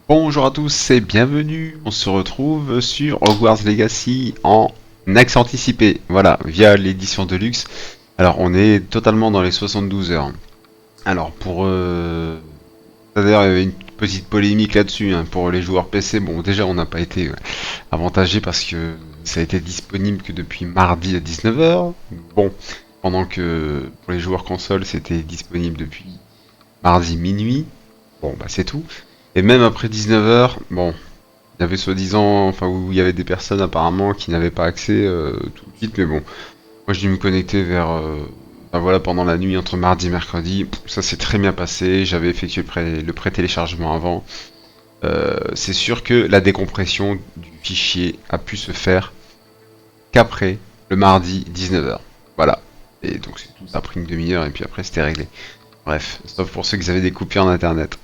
Bonjour à tous et bienvenue. On se retrouve sur Hogwarts Legacy en accès anticipé. Voilà, via l'édition Deluxe. Alors, on est totalement dans les 72 heures. Alors, d'ailleurs, il y avait une petite polémique là-dessus hein, pour les joueurs PC. Bon, déjà, on n'a pas été avantagé parce que ça a été disponible que depuis mardi à 19 heures. Bon, pendant que pour les joueurs console, c'était disponible depuis mardi minuit. Bon, bah c'est tout. Et même après 19 heures, bon, il y avait soi-disant, enfin, où il y avait des personnes apparemment qui n'avaient pas accès tout de suite, mais bon, moi j'ai dû me connecter vers, enfin, voilà, pendant la nuit entre mardi et mercredi. Ça s'est très bien passé, j'avais effectué le pré-téléchargement avant. C'est sûr que la décompression du fichier a pu se faire qu'après le mardi 19 heures. Voilà. Et donc c'est tout, ça a pris une demi-heure et puis après c'était réglé. Bref, sauf pour ceux qui avaient des coupures d'internet.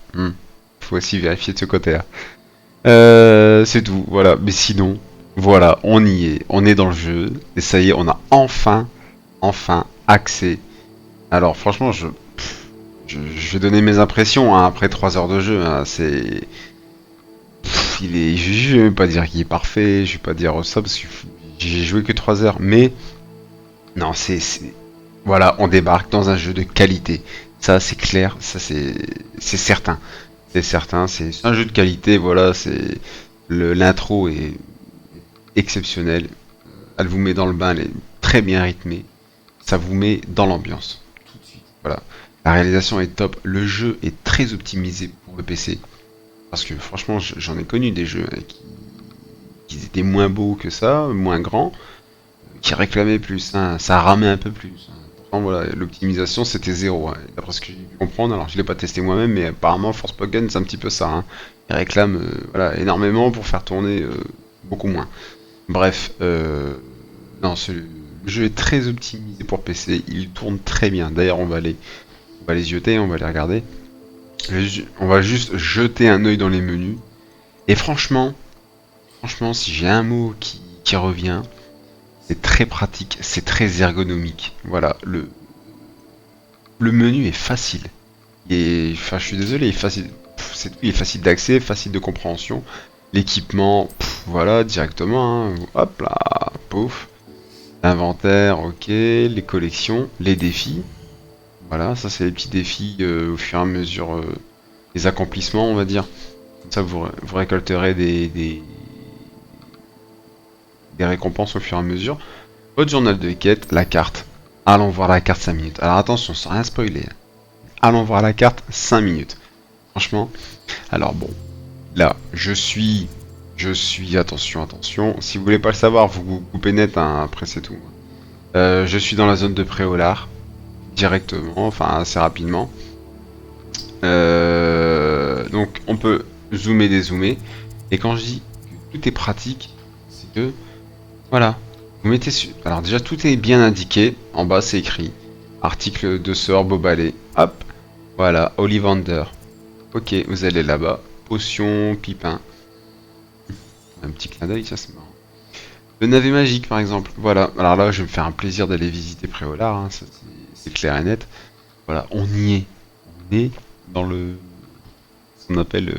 Faut aussi vérifier de ce côté-là. C'est tout, voilà. Mais sinon, voilà, on y est, on est dans le jeu, et ça y est, on a enfin accès. Alors franchement, je vais donner mes impressions hein, après 3 heures de jeu. Hein, je vais pas dire qu'il est parfait, je vais pas dire ça parce que j'ai joué que 3 heures, mais non, voilà, on débarque dans un jeu de qualité. Ça, c'est clair, ça c'est certain. C'est certain, c'est un jeu de qualité, voilà, l'intro est exceptionnelle. Elle vous met dans le bain, elle est très bien rythmée. Ça vous met dans l'ambiance. Tout de suite. Voilà. La réalisation est top. Le jeu est très optimisé pour le PC. Parce que franchement, j'en ai connu des jeux hein, qui étaient moins beaux que ça, moins grands, qui réclamaient plus. Hein. Ça ramait un peu plus. Hein. Pourtant, voilà, l'optimisation c'était zéro. Hein. D'après ce que j'ai pu comprendre, alors je l'ai pas testé moi-même, mais apparemment Forspoken c'est un petit peu ça. Hein. Ils réclament voilà, énormément pour faire tourner beaucoup moins. Bref, non, le jeu est très optimisé pour PC, il tourne très bien. D'ailleurs, on va les jeter, on va les regarder. On va juste jeter un œil dans les menus. Et franchement, si j'ai un mot qui revient, c'est très pratique, c'est très ergonomique. Voilà, le menu est facile. Enfin, je suis désolé, il est facile. Il est facile d'accès, facile de compréhension. L'équipement, voilà, directement. Hein. Hop là, pouf. L'inventaire, ok. Les collections, les défis. Voilà, ça c'est les petits défis au fur et à mesure des accomplissements, on va dire. Comme ça, vous récolterez des récompenses au fur et à mesure. Votre journal de quête, la carte. Allons voir la carte 5 minutes. Alors attention, sans rien spoiler. Allons voir la carte 5 minutes. Franchement, alors bon, là, attention. Si vous voulez pas le savoir, vous coupez net, hein, après c'est tout. Je suis dans la zone de Préolard, directement, enfin assez rapidement. Donc on peut zoomer, dézoomer. Et quand je dis que tout est pratique, c'est que, voilà, vous mettez sur... Alors déjà, tout est bien indiqué. En bas, c'est écrit. Article de sœur Bobalé. Hop, voilà, Ollivander. Ok, vous allez là-bas. Potion, pipin. Un petit clin d'œil, ça c'est marrant. Le navet magique par exemple. Voilà, alors là je vais me faire un plaisir d'aller visiter Préolard, hein, ça c'est clair et net. Voilà, on y est. On est dans ce qu'on appelle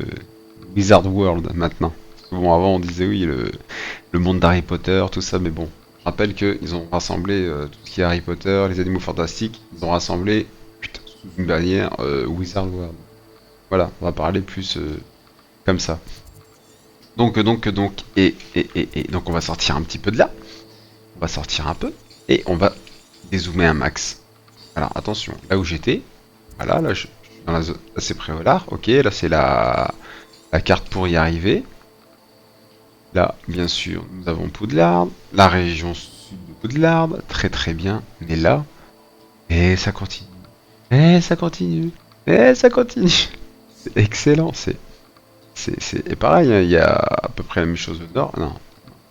Wizard World maintenant. Parce que bon, avant on disait oui, le monde d'Harry Potter, tout ça, mais bon. Je rappelle qu'ils ont rassemblé tout ce qui est Harry Potter, les animaux fantastiques, ils ont rassemblé putain, sous une bannière Wizard World. Voilà, on va parler plus comme ça. Donc on va sortir un petit peu de là. On va sortir un peu et on va dézoomer un max. Alors attention, là où j'étais, voilà, là je suis dans la zone, là c'est Préolard, ok, là c'est la carte pour y arriver. Là, bien sûr, nous avons Poudlard, la région sud de Poudlard, très très bien, mais là, et ça continue, et ça continue, et ça continue. C'est excellent, et pareil, hein, il y a à peu près la même chose au nord. Non,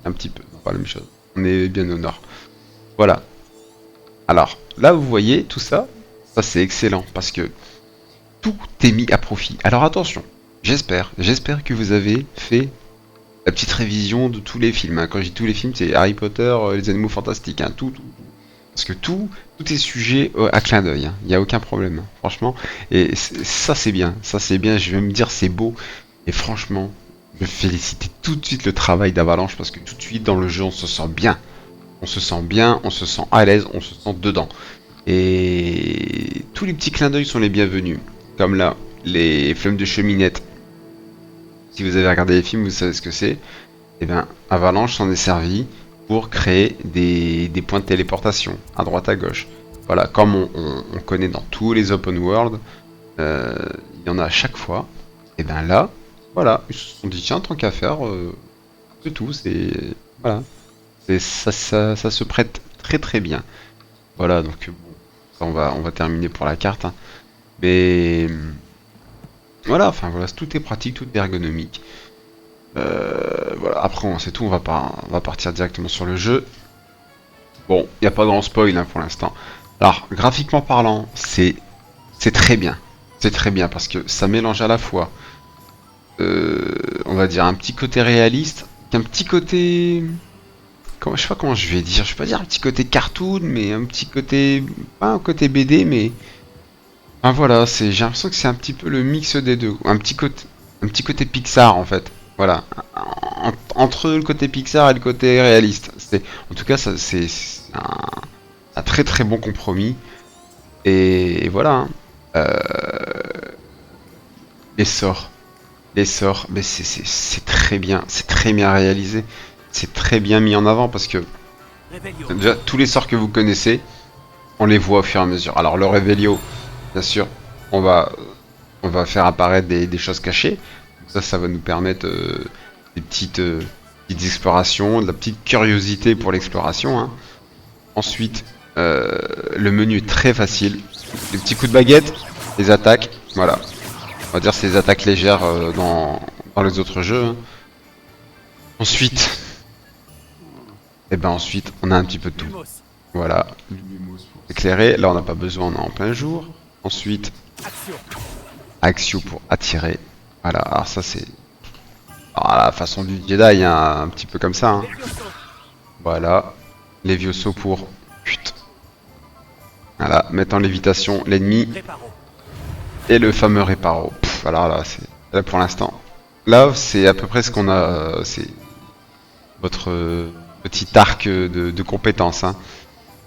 un petit peu, non, pas la même chose. On est bien au nord. Voilà. Alors, là, vous voyez, tout ça, ça c'est excellent parce que tout est mis à profit. Alors attention, j'espère que vous avez fait la petite révision de tous les films. Hein. Quand je dis tous les films, c'est Harry Potter, les animaux fantastiques, hein, tout. Parce que tout est sujet à clin d'œil. Il n'y a aucun problème, hein, franchement. Et ça c'est bien, je vais me dire c'est beau. Et franchement, je félicite tout de suite le travail d'Avalanche parce que tout de suite dans le jeu on se sent bien. On se sent bien, on se sent à l'aise, on se sent dedans. Et tous les petits clins d'œil sont les bienvenus. Comme là, les flammes de cheminette. Si vous avez regardé les films, vous savez ce que c'est. Et bien, Avalanche s'en est servi pour créer des points de téléportation à droite à gauche. Voilà, comme on connaît dans tous les open world, il y en a à chaque fois. Et bien là, voilà, ils se sont dit tiens, tant qu'à faire, c'est tout, c'est voilà, ça se prête très très bien. Voilà, donc bon, ça, on va terminer pour la carte, hein. Mais voilà, enfin voilà, tout est pratique, tout est ergonomique. Voilà, après c'est tout, on va partir directement sur le jeu. Bon, il n'y a pas grand spoil hein, pour l'instant. Alors, graphiquement parlant, c'est très bien. C'est très bien parce que ça mélange à la fois, on va dire, un petit côté réaliste, qu'un petit côté... je sais pas comment je vais dire, je vais pas dire un petit côté cartoon, mais un petit côté... Pas un côté BD, mais... Enfin voilà, j'ai l'impression que c'est un petit peu le mix des deux. Un petit côté Pixar en fait. Voilà. Entre le côté Pixar et le côté réaliste. En tout cas, c'est un très très bon compromis. Et voilà, hein. Les sorts. Les sorts, mais c'est très bien. C'est très bien réalisé. C'est très bien mis en avant parce que déjà tous les sorts que vous connaissez, on les voit au fur et à mesure. Alors le Revelio, bien sûr, on va, on va faire apparaître des choses cachées. Ça va nous permettre petites explorations, de la petite curiosité pour l'exploration, hein. Ensuite, le menu est très facile. Les petits coups de baguette, les attaques, voilà. On va dire c'est les attaques légères dans les autres jeux, hein. Ensuite, ensuite, on a un petit peu de tout. Voilà, éclairé. Là, on n'a pas besoin, on est en plein jour. Ensuite, Axio pour attirer. Voilà, alors ça c'est la façon du Jedi, hein, un petit peu comme ça, hein. Voilà, Levioso pour chut. Voilà, mettre en lévitation l'ennemi. Et le fameux Réparo. Alors là, c'est là pour l'instant. Là, c'est à peu près ce qu'on a. C'est votre petit arc de compétences, hein.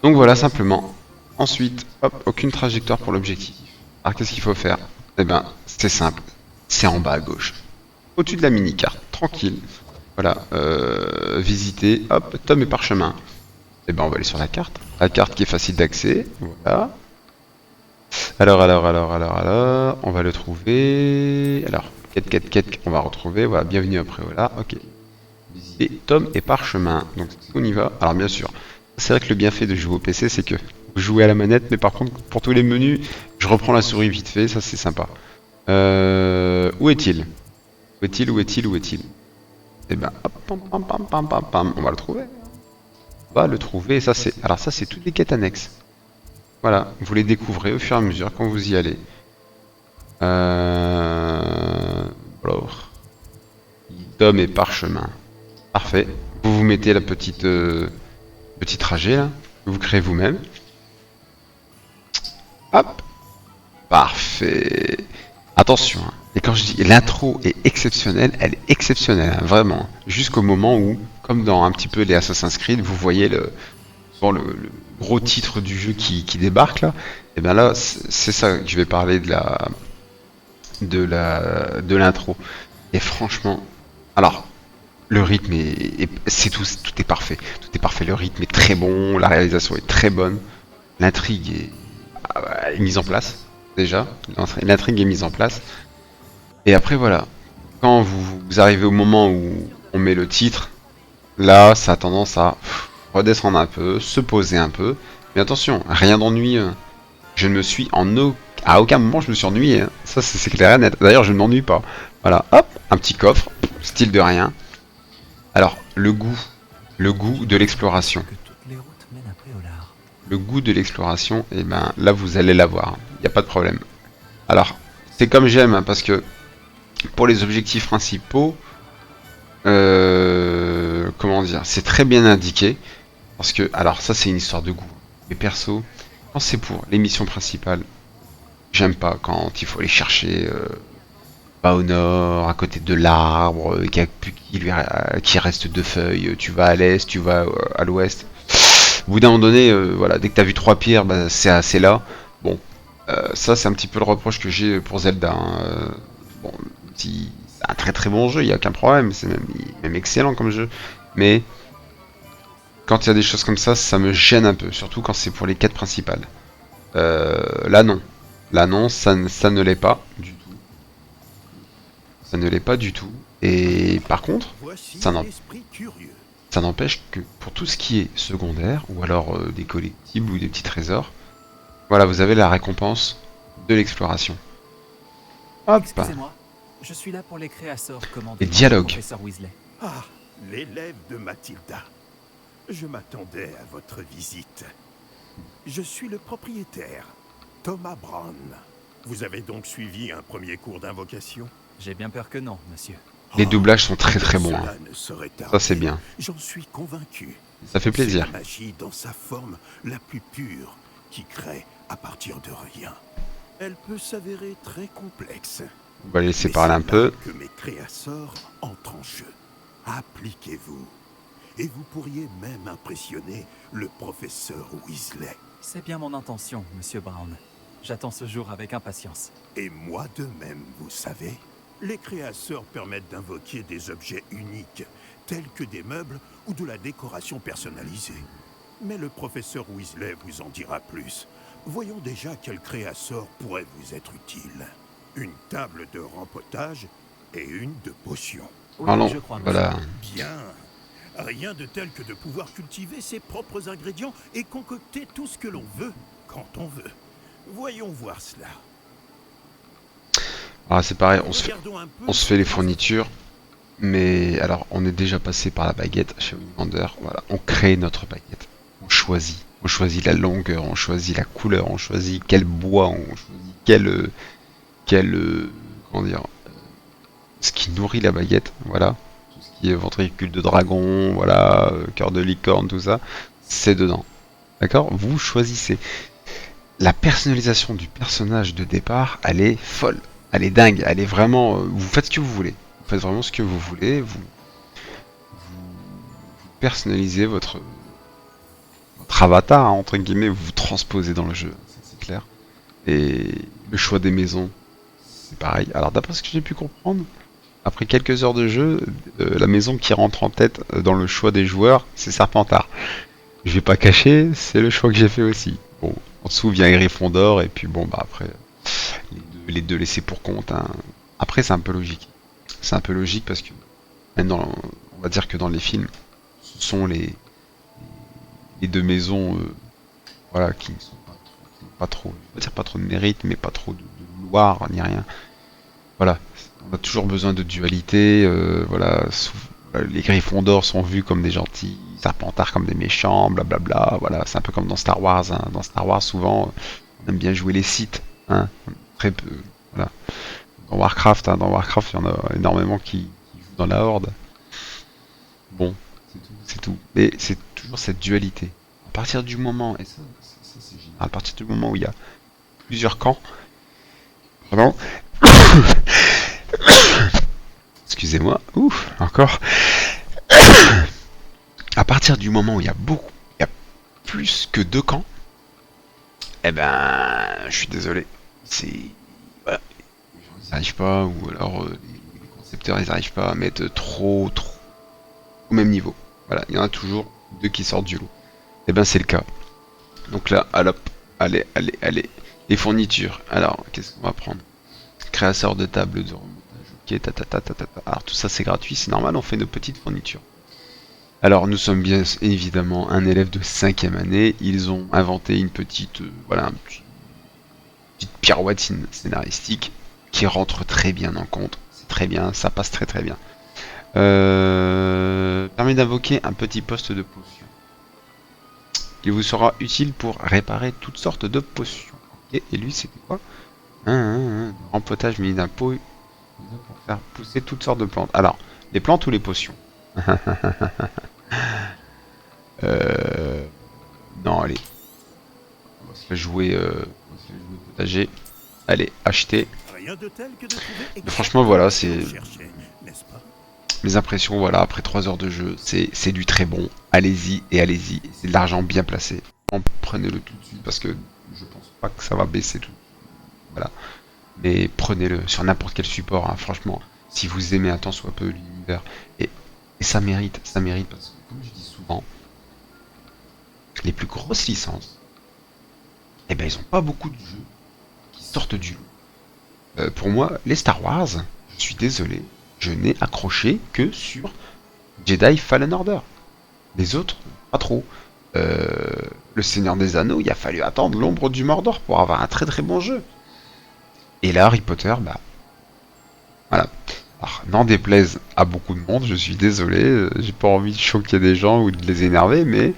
Donc voilà, simplement. Ensuite, hop, aucune trajectoire pour l'objectif. Alors qu'est-ce qu'il faut faire? Eh ben, c'est simple. C'est en bas à gauche. Au-dessus de la mini-carte. Tranquille. Voilà. Visiter. Hop, tome et parchemin. Eh ben, on va aller sur la carte. La carte qui est facile d'accès. Voilà. Alors, on va le trouver. Alors, quête, on va retrouver. Voilà, bienvenue après, voilà, ok. Et tome et parchemin. Donc, on y va. Alors, bien sûr, c'est vrai que le bienfait de jouer au PC, c'est que vous jouez à la manette, mais par contre, pour tous les menus, je reprends la souris vite fait, ça c'est sympa. Où est-il? Où est-il? Eh ben, hop, on va le trouver. On va le trouver, ça c'est. Alors, ça c'est toutes les quêtes annexes. Voilà, vous les découvrez au fur et à mesure quand vous y allez. Alors, tome et parchemin. Parfait. Vous vous mettez la petit trajet là, que vous créez vous-même. Hop. Parfait. Attention, hein. Et quand je dis l'intro est exceptionnelle, elle est exceptionnelle, hein, vraiment. Jusqu'au moment où, comme dans un petit peu les Assassin's Creed, vous voyez le gros titre du jeu qui débarque là. Et bien là, c'est ça que je vais parler de l'intro. Et franchement, alors le rythme c'est tout est parfait. Tout est parfait. Le rythme est très bon, la réalisation est très bonne, l'intrigue est mise en place déjà. L'intrigue est mise en place. Et après voilà, quand vous arrivez au moment où on met le titre, là ça a tendance à redescendre un peu, se poser un peu. Mais attention, rien d'ennuyeux. Je ne me suis à aucun moment je me suis ennuyé, hein. Ça c'est clair et net. D'ailleurs je ne m'ennuie pas. Voilà, hop, un petit coffre, style de rien. Alors, le goût de l'exploration. Le goût de l'exploration, et ben là vous allez l'avoir, il n'y a pas de problème. Alors, c'est comme j'aime, hein, parce que pour les objectifs principaux, comment dire, c'est très bien indiqué. Parce que, alors ça c'est une histoire de goût. Mais perso, quand c'est pour les missions principales, j'aime pas quand il faut aller chercher va au nord, à côté de l'arbre, qui reste deux feuilles. Tu vas à l'est, tu vas à l'ouest. Au bout d'un moment donné, voilà, dès que t'as vu trois pierres, bah, c'est assez là. Bon, ça c'est un petit peu le reproche que j'ai pour Zelda, hein. Bon, c'est un très très bon jeu, il n'y a aucun problème, c'est même excellent comme jeu. Mais quand il y a des choses comme ça me gêne un peu, surtout quand c'est pour les quêtes principales. Là non. Là non, ça ne l'est pas du tout. Ça ne l'est pas du tout. Et par contre, Voici ça un n'en- esprit curieux. ça n'empêche que pour tout ce qui est secondaire, ou alors des collectibles ou des petits trésors, voilà, vous avez la récompense de l'exploration. Hop. Excusez-moi, je suis là pour les créasseurs Et commandés par le dialogue. professeur Weasley. Ah, l'élève de Mathilda. Je m'attendais à votre visite. Je suis le propriétaire, Thomas Brown. Vous avez donc suivi un premier cours d'invocation? J'ai bien peur que non, monsieur. Les doublages sont très très bons, Cela hein. ne saurait Ça c'est tarder. bien. J'en suis convaincu. Ça fait C'est plaisir. la magie dans sa forme la plus pure qui crée à partir de rien. Elle peut s'avérer très complexe. On va les laisser Mais parler un c'est peu. là que mes créateurs entrent en jeu. Appliquez-vous. Et vous pourriez même impressionner le professeur Weasley. C'est bien mon intention, monsieur Brown. J'attends ce jour avec impatience. Et moi de même, vous savez. Les créateurs permettent d'invoquer des objets uniques, tels que des meubles ou de la décoration personnalisée. Mais le professeur Weasley vous en dira plus. Voyons déjà quel créateur pourrait vous être utile. Une table de rempotage et une de potions. Oui, Parlons, je crois, monsieur. voilà. Bien. Rien de tel que de pouvoir cultiver ses propres ingrédients et concocter tout ce que l'on veut, quand on veut. Voyons voir cela. Ah, c'est pareil, Regardons un peu on se fait les fournitures. Mais alors, on est déjà passé par la baguette chez Ollivander. Voilà, on crée notre baguette. On choisit. On choisit la longueur, on choisit la couleur, on choisit quel bois, on choisit comment dire, ce qui nourrit la baguette. Voilà, tout ce qui est ventricule de dragon, voilà, cœur de licorne, tout ça, c'est dedans. D'accord? Vous choisissez. La personnalisation du personnage de départ, elle est folle. Elle est dingue. Elle est vraiment. Vous faites ce que vous voulez. Vous faites vraiment ce que vous voulez. Vous personnalisez votre avatar, hein, entre guillemets. Vous vous transposez dans le jeu. Ça, c'est clair. Et le choix des maisons, c'est pareil. Alors, d'après ce que j'ai pu comprendre, après quelques heures de jeu, la maison qui rentre en tête dans le choix des joueurs, c'est Serpentard. Je vais pas cacher, c'est le choix que j'ai fait aussi. Bon, en dessous vient Gryffondor et puis bon bah après les deux laissés pour compte, hein. Après c'est un peu logique. C'est un peu logique parce que même on va dire que dans les films, ce sont les deux maisons voilà qui ne sont pas trop, je vais dire pas trop de mérite, mais pas trop de gloire ni rien. Voilà, on a toujours besoin de dualité, voilà, les Gryffondors sont vus comme des gentils, Serpentards comme des méchants, blablabla, voilà, c'est un peu comme dans Star Wars, hein. Dans Star Wars, souvent, on aime bien jouer les Sith, hein, très peu, voilà. Dans Warcraft, hein, il y en a énormément qui jouent dans la Horde. Bon, c'est tout. Mais c'est toujours cette dualité. À partir du moment, et ça, c'est génial, à partir du moment où il y a plusieurs camps, pardon, excusez-moi, ouf, encore. À partir du moment où il y a plus que deux camps, eh ben, je suis désolé. C'est voilà, les gens ils arrivent pas, ou alors les concepteurs ils arrivent pas à mettre trop au même niveau. Voilà, il y en a toujours deux qui sortent du lot. Eh ben c'est le cas. Donc là, allez, les fournitures. Alors, qu'est-ce qu'on va prendre? Créateur de table de remontage. Ok, Alors tout ça c'est gratuit, c'est normal, on fait nos petites fournitures. Alors nous sommes bien évidemment un élève de 5ème année, ils ont inventé une petite, voilà, petite pirouette scénaristique qui rentre très bien en compte, c'est très bien, ça passe très très bien. Permet d'invoquer un petit poste de potion. Il vous sera utile pour réparer toutes sortes de potions. Ok, et lui c'était quoi? Rempotage mis d'un pot pour faire pousser toutes sortes de plantes. Alors, les plantes ou les potions? Non, allez. On va se faire jouer potager. Allez, acheter. Rien de tel que de trouver Franchement, voilà, ce que c'est l'on cherchait, n'est-ce pas? mes impressions. Voilà, après 3 heures de jeu, c'est du très bon. Allez-y et allez-y. C'est de l'argent bien placé. Prenez-le tout de suite parce que je pense pas que ça va baisser tout. Voilà. Mais prenez-le sur n'importe quel support, hein, franchement. Si vous aimez un tant soit peu l'univers. Et ça mérite parce que, comme je dis souvent, les plus grosses licences, eh ben ils ont pas beaucoup de jeux qui sortent du lot. Pour moi, les Star Wars, je suis désolé, je n'ai accroché que sur Jedi Fallen Order. Les autres, pas trop. Le Seigneur des Anneaux, il a fallu attendre l'ombre du Mordor pour avoir un très très bon jeu. Et là, Harry Potter, bah voilà. Alors, n'en déplaise à beaucoup de monde, je suis désolé, j'ai pas envie de choquer des gens ou de les énerver, mais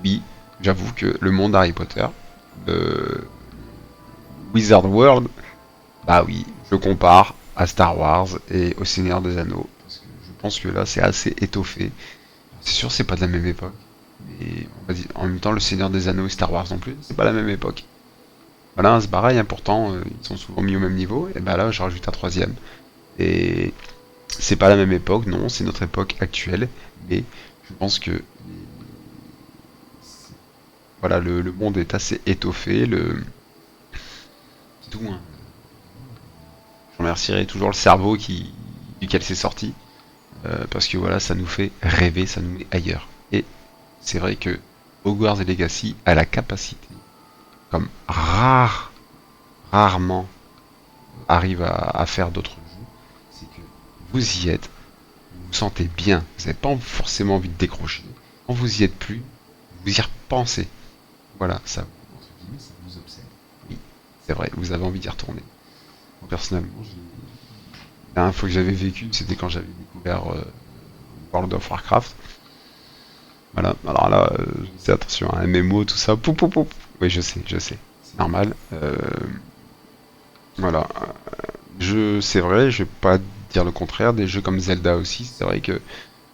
oui, j'avoue que le monde Harry Potter, le Wizard World, bah oui, je compare à Star Wars et au Seigneur des Anneaux, parce que je pense que là c'est assez étoffé. C'est sûr, c'est pas de la même époque, mais on va dire, en même temps, le Seigneur des Anneaux et Star Wars non plus, c'est pas la même époque. Voilà, c'est pareil, hein, pourtant ils sont souvent mis au même niveau, et bah là je rajoute un troisième. Et c'est pas la même époque, non, c'est notre époque actuelle, mais je pense que voilà, le monde est assez étoffé, tout, hein. Je remercierai toujours le cerveau duquel c'est sorti, parce que voilà, ça nous fait rêver, ça nous met ailleurs. Et c'est vrai que Hogwarts Legacy a la capacité, comme rarement arrive à faire d'autres jeux, c'est que vous y êtes, vous vous sentez bien, vous n'avez pas forcément envie de décrocher. Quand vous y êtes plus, vous y repensez. Voilà, ça, entre guillemets, ça vous obsède. Oui, c'est vrai, vous avez envie d'y retourner. Moi, personnellement, la dernière fois que j'avais vécu, c'était quand j'avais découvert World of Warcraft. Voilà, alors là, je sais, attention, un MMO, tout ça, pou pou pou. Oui, je sais, c'est normal. Voilà, c'est vrai, je vais pas dire le contraire, des jeux comme Zelda aussi, c'est vrai que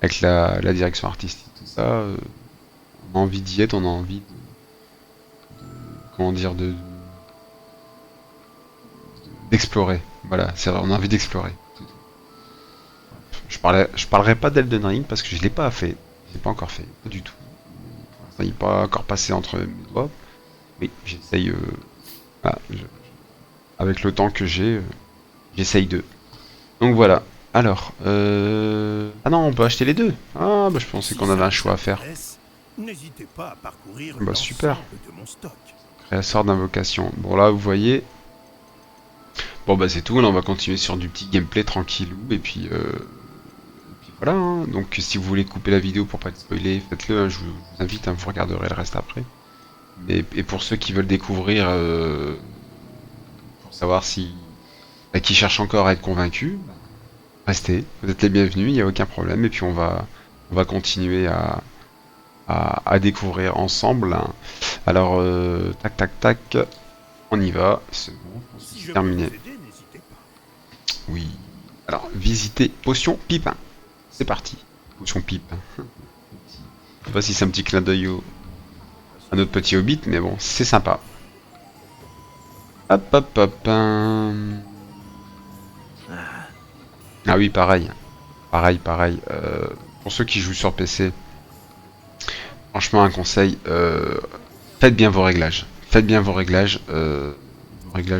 avec la direction artistique, tout ça, on a envie d'y être, on a envie comment dire, d'explorer. Voilà, c'est vrai, on a envie d'explorer. Je parlerai pas d'Elden Ring parce que je l'ai pas fait, je l'ai pas encore fait, pas du tout. Pour l'instant, il n'est pas encore passé entre mes doigts. Oui, j'essaye, voilà, avec le temps que j'ai, j'essaye de. Donc voilà. Alors, ah non, on peut acheter les deux. Ah, bah je pensais qu'on avait un choix à faire. N'hésitez pas à parcourir Bah super. l'ensemble de mon stock. Créateur d'invocation. Bon là, vous voyez. Bon bah c'est tout. Là, on va continuer sur du petit gameplay tranquillou. Et puis voilà. Hein. Donc si vous voulez couper la vidéo pour pas être spoilé, faites-le. Hein. Je vous invite, hein, vous regarderez le reste après. Et pour ceux qui veulent découvrir, pour savoir si, bah, qui cherchent encore à être convaincus, restez, vous êtes les bienvenus, il n'y a aucun problème, et puis on va continuer à découvrir ensemble. Hein. Alors, tac tac tac, on y va, c'est bon, c'est terminé. Aider, n'hésitez pas. Oui, alors, visiter potion pipe. C'est parti, potion pipe. Je sais pas si c'est un petit clin d'œil à notre petit hobbit, mais bon, c'est sympa. Hop hop hop. Ah oui, pareil. Pareil. Pour ceux qui jouent sur PC, franchement, un conseil, faites bien vos réglages. Vos réglages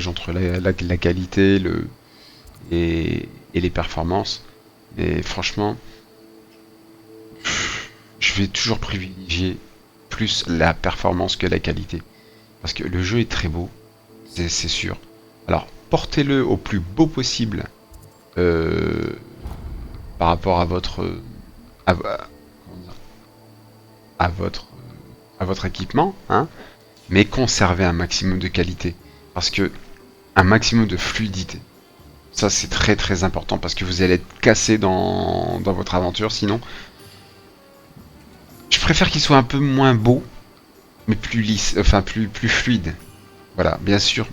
entre la qualité et les performances. Et franchement, je vais toujours privilégier plus la performance que la qualité. Parce que le jeu est très beau, c'est sûr. Alors, portez-le au plus beau possible. Par rapport à votre à votre équipement, hein, mais conservez un maximum de qualité, parce que un maximum de fluidité, ça c'est très très important, parce que vous allez être cassé dans votre aventure sinon. Je préfère qu'il soit un peu moins beau, mais plus lisse, enfin plus fluide. Voilà, bien sûr,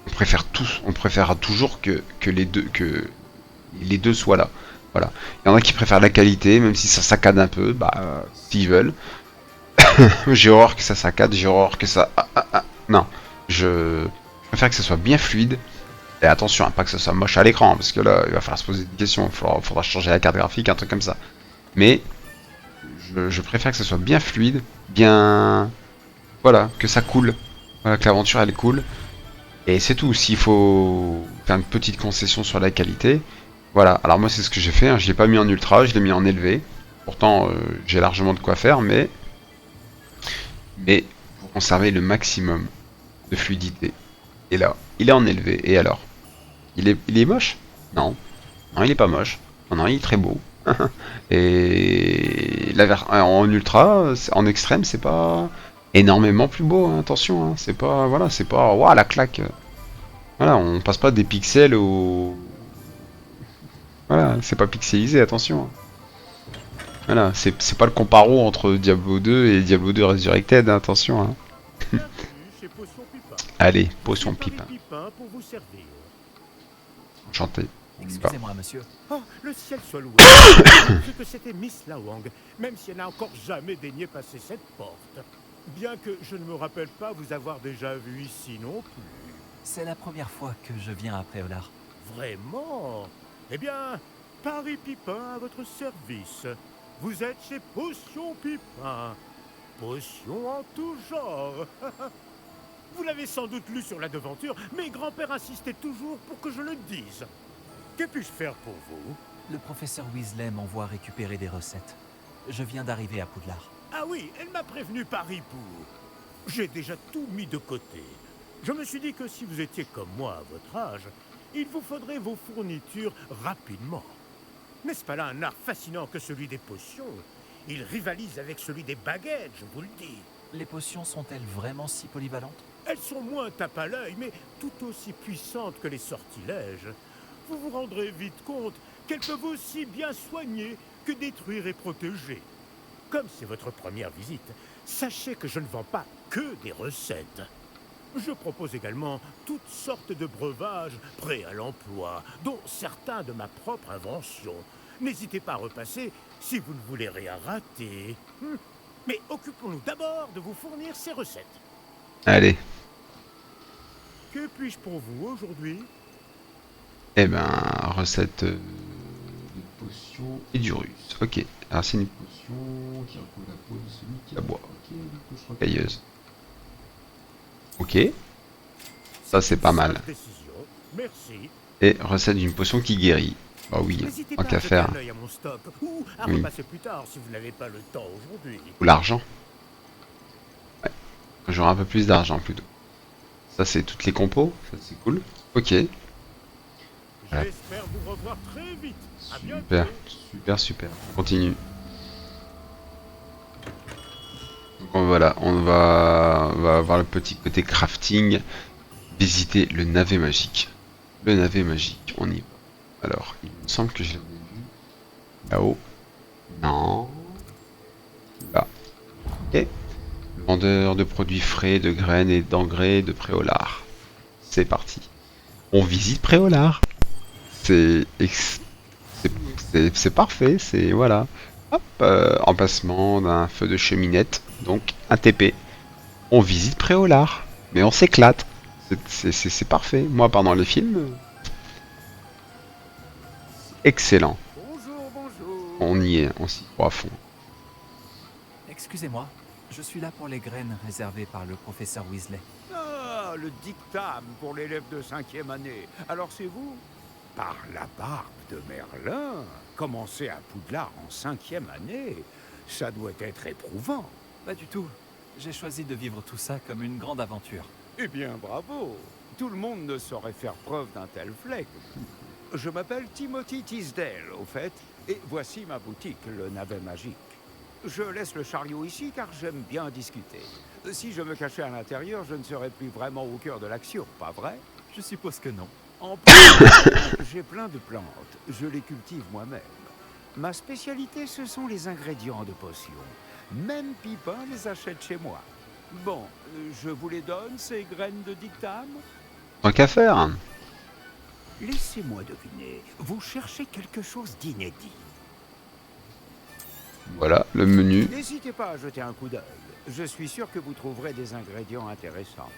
on préfère toujours que les deux soient là. Voilà. Il y en a qui préfèrent la qualité, même si ça saccade un peu, bah, s'ils veulent. J'ai horreur que ça saccade, j'ai horreur que ça... Non, je préfère que ça soit bien fluide, Et attention, hein, pas que ce soit moche à l'écran, parce que là, il va falloir se poser des questions. Faudra changer la carte graphique, un truc comme ça. Mais je préfère que ce soit bien fluide, bien... Voilà, que ça coule. Voilà, que l'aventure, elle coule. Et c'est tout. S'il faut faire une petite concession sur la qualité, voilà. Alors moi, c'est ce que j'ai fait. Hein. Je l'ai pas mis en ultra, je l'ai mis en élevé. Pourtant, j'ai largement de quoi faire, mais pour conserver le maximum de fluidité. Et là, il est en élevé. Et alors? Il est moche? Non. Non, il est pas moche. Non, non, il est très beau. Et en ultra, en extrême, c'est pas énormément plus beau. Hein, attention, hein. C'est pas, voilà, c'est pas, waouh, la claque. Voilà, on passe pas des pixels au, voilà, c'est pas pixelisé. Attention. Hein. Voilà, c'est pas le comparo entre Diablo 2 et Diablo 2 Resurrected. Hein, attention. Hein. Bienvenue chez Potion Pipin. Allez, Je potion suis pipe. Paris Pipin pour vous servir. Enchanté. Excusez-moi, monsieur. Oh, le ciel soit loué. J'ai cru que c'était Miss Lawang, même si elle n'a encore jamais daigné passer cette porte. Bien que je ne me rappelle pas vous avoir déjà vu ici non plus. C'est la première fois que je viens à Préolard. Vraiment? Eh bien, Paris Pipin à votre service. Vous êtes chez Potion Pipin. Potion en tout genre. Vous l'avez sans doute lu sur la devanture, mais grand-père insistait toujours pour que je le dise. Que puis-je faire pour vous? Le professeur Weasley m'envoie récupérer des recettes. Je viens d'arriver à Poudlard. Ah oui, elle m'a prévenu par Hippo. J'ai déjà tout mis de côté. Je me suis dit que si vous étiez comme moi à votre âge, il vous faudrait vos fournitures rapidement. N'est-ce pas là un art fascinant que celui des potions? Il rivalise avec celui des baguettes, je vous le dis. Les potions sont-elles vraiment si polyvalentes? Elles sont moins tape à l'œil, mais tout aussi puissantes que les sortilèges. Vous vous rendrez vite compte qu'elles peuvent aussi bien soigner que détruire et protéger. Comme c'est votre première visite, sachez que je ne vends pas que des recettes. Je propose également toutes sortes de breuvages prêts à l'emploi, dont certains de ma propre invention. N'hésitez pas à repasser si vous ne voulez rien rater. Mais occupons-nous d'abord de vous fournir ces recettes. Allez. Que puis-je pour vous aujourd'hui? Eh ben, recette de potion et du russe. Ok. Alors c'est une potion qui recouvre la peau de celui qui la boit. Ok, une potion rocailleuse. Ok. Ça c'est pas mal. Sage décision. Merci. Et recette d'une potion qui guérit. Bah oui, N'hésitez tant pas qu'à à jeter faire. un œil à mon stock, ou à Oui. repasser plus tard si vous n'avez pas le temps aujourd'hui. Ou l'argent. Ouais. J'aurai un peu plus d'argent plutôt. Ça c'est toutes les compos. Ça c'est cool. Ok. Voilà. J'espère vous revoir très vite. À Super. bientôt. Super, super. On continue. Donc voilà, on va avoir le petit côté crafting. Visiter le navet magique. Le navet magique, on y va. Alors, il me semble que je l'avais vu là-haut. Non. Là. Ok. Vendeur de produits frais, de graines et d'engrais de Préolard. C'est parti. On visite Préolard. C'est parfait, c'est voilà. Hop, emplacement d'un feu de cheminette, donc un TP. On visite Préolard, mais on s'éclate. C'est parfait. Moi, pendant le film, excellent. Bonjour, bonjour. On y est, on s'y croit à fond. Excusez-moi, je suis là pour les graines réservées par le professeur Weasley. Ah, le dictame pour l'élève de 5e année. Alors c'est vous? Par la barbe de Merlin, commencer à Poudlard en 5e année, ça doit être éprouvant. Pas du tout. J'ai choisi de vivre tout ça comme une grande aventure. Eh bien, bravo. Tout le monde ne saurait faire preuve d'un tel flegme. Je m'appelle Timothy Tisdale, au fait, et voici ma boutique, le Navet Magique. Je laisse le chariot ici car j'aime bien discuter. Si je me cachais à l'intérieur, je ne serais plus vraiment au cœur de l'action, pas vrai? Je suppose que non. En plus, j'ai plein de plantes. Je les cultive moi-même. Ma spécialité, ce sont les ingrédients de potions. Même Pipin les achète chez moi. Bon, je vous les donne, ces graines de dictame? Tant qu'à faire. Laissez-moi deviner. Vous cherchez quelque chose d'inédit. Voilà le menu. N'hésitez pas à jeter un coup d'œil. Je suis sûr que vous trouverez des ingrédients intéressants.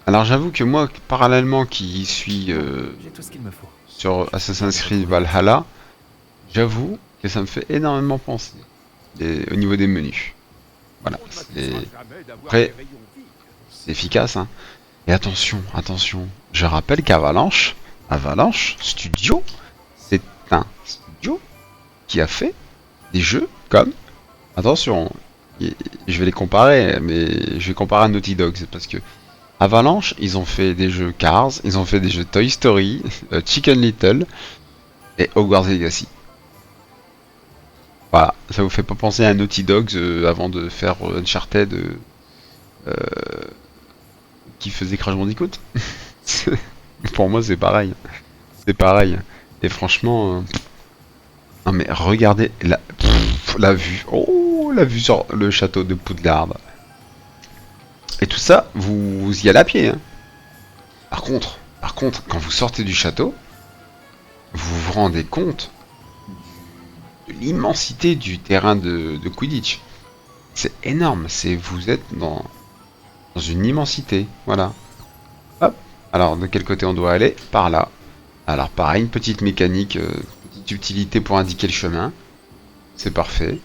Alors Alors j'avoue que moi, parallèlement qui suis J'ai tout ce qu'il me faut. sur Assassin's Creed Valhalla, j'avoue que ça me fait énormément penser au niveau des menus. Voilà, Après- c'est efficace, hein. Et attention, attention, je rappelle Avalanche Studio, c'est un studio qui a fait des jeux comme, attention, je vais les comparer, mais je vais comparer à Naughty Dog, c'est parce que Avalanche, ils ont fait des jeux Cars, ils ont fait des jeux Toy Story, Chicken Little et Hogwarts Legacy. Voilà, ça vous fait pas penser à Naughty Dogs avant de faire Uncharted qui faisait Crash Bandicoot? Pour moi, c'est pareil. C'est pareil. Et franchement, non mais regardez la vue. Oh, la vue sur le château de Poudlard. Et tout ça, vous y allez à pied. Hein. Par contre, quand vous sortez du château, vous vous rendez compte de l'immensité du terrain de Quidditch. C'est énorme. Vous êtes dans une immensité. Voilà. Hop. Alors, de quel côté on doit aller? Par là. Alors, pareil, une petite mécanique, petite utilité pour indiquer le chemin. C'est parfait.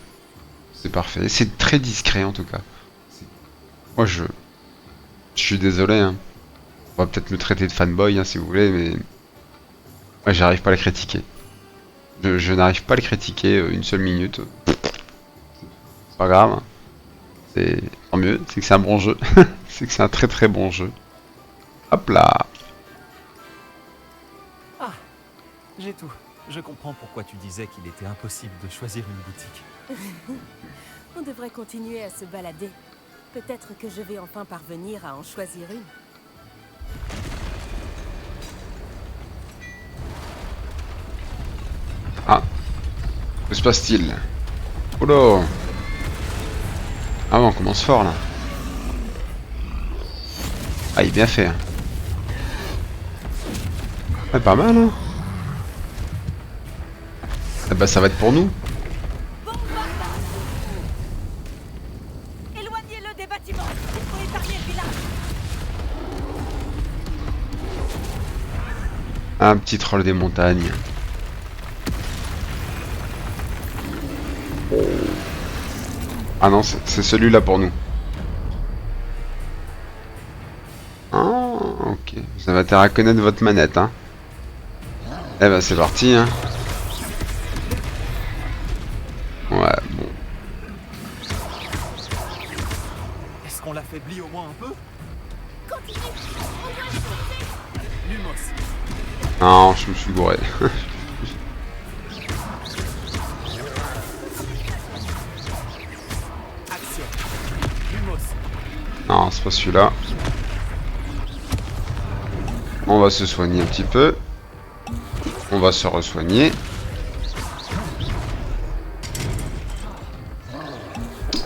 C'est parfait. C'est très discret en tout cas. Moi, je suis désolé. Hein. On va peut-être me traiter de fanboy hein, si vous voulez, mais moi, j'arrive pas à le critiquer. Je n'arrive pas à le critiquer une seule minute. C'est pas grave. Hein. C'est tant mieux. C'est que c'est un bon jeu. C'est que c'est un très très bon jeu. Hop là. Ah, j'ai tout. Je comprends pourquoi tu disais qu'il était impossible de choisir une boutique. On devrait continuer à se balader. Peut-être que je vais enfin parvenir à en choisir une. Ah. Que se passe-t-il? Oh là. Ah bon, on commence fort là. Ah, il est bien fait. Hein. Ouais, pas mal hein. Ah bah ça va être pour nous. Éloignez-le des bâtiments. Il faut épargner le village. Un petit troll des montagnes. Ah non, c'est celui-là pour nous. Ah, ok. Vous avez intérêt à connaître votre manette, hein. Eh ben c'est parti, hein. Ouais, bon. Est-ce qu'on l'affaiblit au moins un peu? Continue. On doit le sauver. Lumos. Non, je me suis gouré. Action. Lumos. Non, c'est pas celui-là. On va se soigner un petit peu. On va se re-soigner.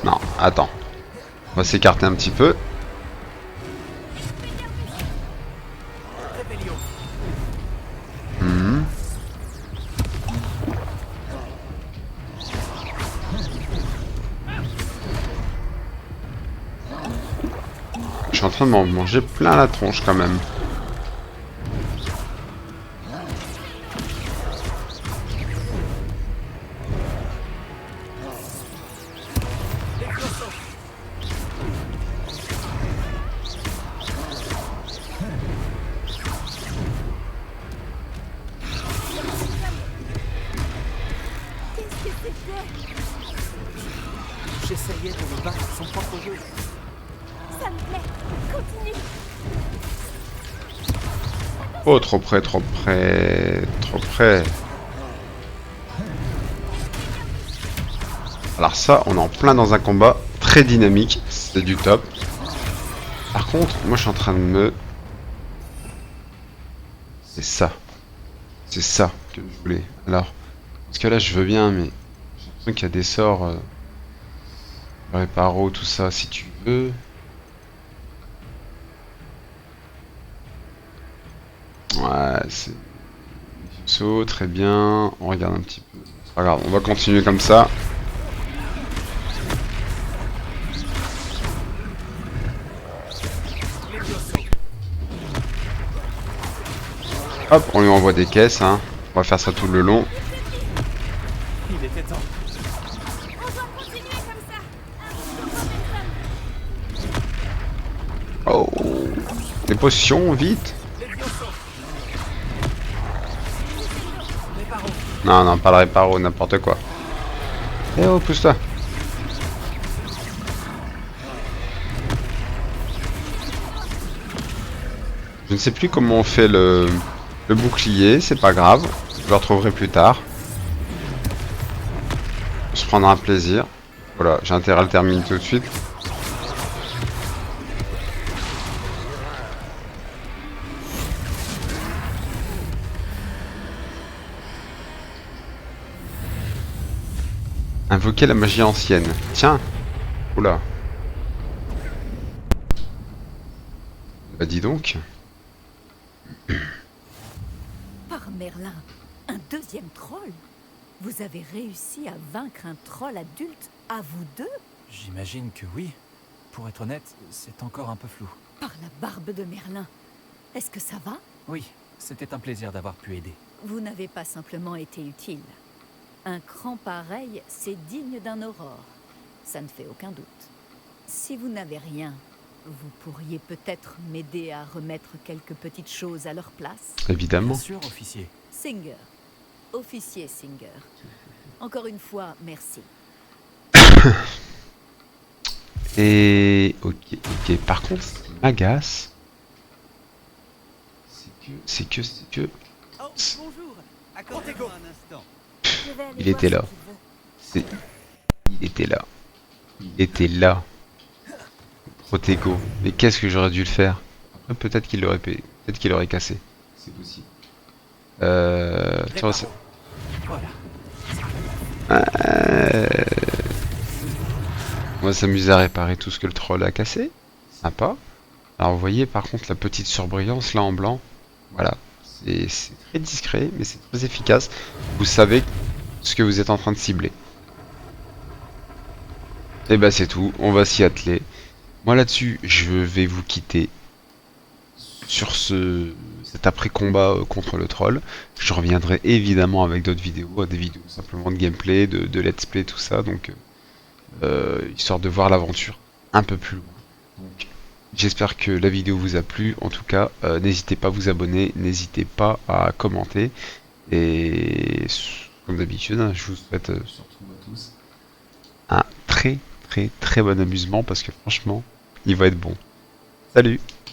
Non, attends. On va s'écarter un petit peu. Rébellion. Mhm. Je suis en train de m'en manger plein la tronche quand même. Qu'est-ce que c'était? J'essayais de le battre son propre jeu. Ça me plaît. Continue. Oh, trop près, trop près, trop près. Alors ça, on est en plein dans un combat très dynamique, c'est du top. Par contre, moi je suis en train de me... C'est ça. C'est ça que je voulais. Alors, parce que là je veux bien, mais j'ai l'impression qu'il y a des sorts... Réparo, tout ça, si tu veux. Ouais, c'est... Saut, très bien. On regarde un petit peu. C'est pas grave, on va continuer comme ça. Hop, on lui envoie des caisses, hein. On va faire ça tout le long. Il était temps. On doit continuer comme ça. Oh, des potions, vite. Non, non, pas le réparo, n'importe quoi. Eh oh, pousse-toi. Je ne sais plus comment on fait le bouclier, c'est pas grave. Je le retrouverai plus tard. On se prendra un plaisir. Voilà, j'ai intérêt à le terminer tout de suite. Invoquer la magie ancienne. Tiens. Oula. Bah dis donc. Par Merlin, un deuxième troll? Vous avez réussi à vaincre un troll adulte à vous deux? J'imagine que oui. Pour être honnête, c'est encore un peu flou. Par la barbe de Merlin. Est-ce que ça va? Oui, c'était un plaisir d'avoir pu aider. Vous n'avez pas simplement été utile. Un cran pareil, c'est digne d'un aurore. Ça ne fait aucun doute. Si vous n'avez rien, vous pourriez peut-être m'aider à remettre quelques petites choses à leur place? Évidemment. Bien sûr, officier. Singer. Officier Singer. Encore une fois, merci. Et ok, ok. Par contre, ce qui m'agace, c'est que Oh, bonjour. Accordez-moi un instant. Je vais aller il voir était ce là. qu'il veut. Il était là. Il était là. Protego. Mais qu'est-ce que j'aurais dû le faire? Peut-être qu'il l'aurait payé. Peut-être qu'il aurait cassé. C'est possible. Tiens, ça- Voilà. On va s'amuser à réparer tout ce que le troll a cassé. Sympa. Alors vous voyez par contre la petite surbrillance là en blanc. Voilà. C'est très discret mais c'est très efficace. Vous savez ce que vous êtes en train de cibler. Et bah c'est tout. On va s'y atteler. Moi là-dessus je vais vous quitter. Sur cet après-combat contre le troll. Je reviendrai évidemment avec d'autres vidéos. Des vidéos simplement de gameplay, de let's play, tout ça. Donc histoire de voir l'aventure un peu plus loin. Donc, j'espère que la vidéo vous a plu. En tout cas, n'hésitez pas à vous abonner, n'hésitez pas à commenter. Et comme d'habitude, hein, je vous souhaite surtout à tous un très bon amusement parce que franchement, il va être bon. Salut!